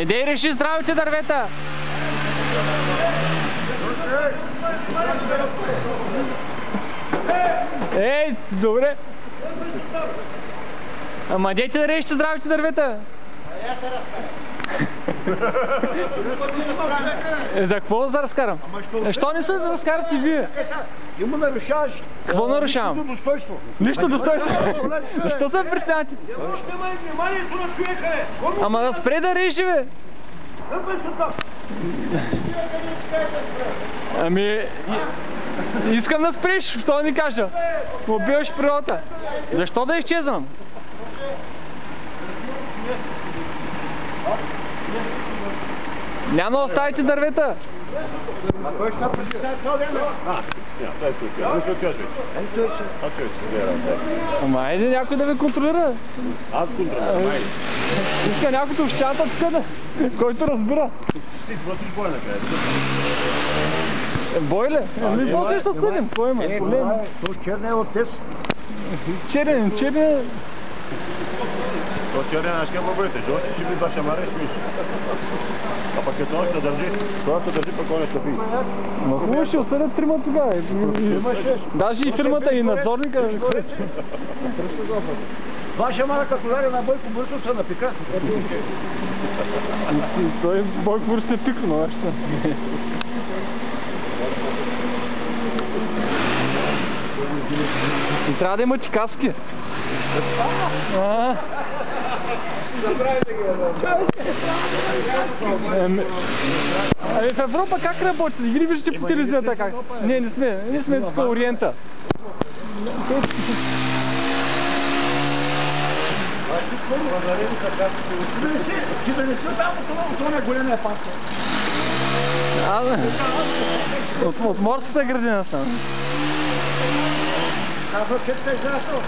Не дей реши здравите дървета! Ей, добре! Ама дейте да решите здравите дървета! Аз те разкарам. За какво да разкарам? Защо не се да разкарате вие? Ти му нарушаваш. Какво нарушавам? Личното достойство. Нищо достойство. Защо се присядате? Внимай вниманието на човека е. Ама да спре да реши, бе! Ами... Искам да спреш, що да ми кажа? Убиваш природата. Защо да изчезвам? Няма да оставите дървета. А той ще притеснява цял ден, бе? Сня, той се отказва. Не се отказва. Той се. А той се гледа. Ама айде някой да ви контролира. Аз контролирам. Иска някой да овчата тук да... Който разбира. Ти сбросиш бой накрая. Бой ли? Ами после ще се съдим. Кой има? То черен е от тез. Черен. То черен, знаеш как бъдете. Жорстче ще ми два шамара и ще виж. А пък като ще държи, когато ще държи, пък он не стъпи. Ма хубаво ще осъдят трима тогава. Даже и фирмата, и надзорника. Два шамара като даде на Бойко Борисов се напика. Той Бойко Борисов е пикнал, но са. И трябва да имате каски. Ами в Европа как работите? Ги ли виждате по телевизията как? Не сме тук Ориента. Ти да не си там от това големия парк. От морската градина съм. Казва, че те жена то.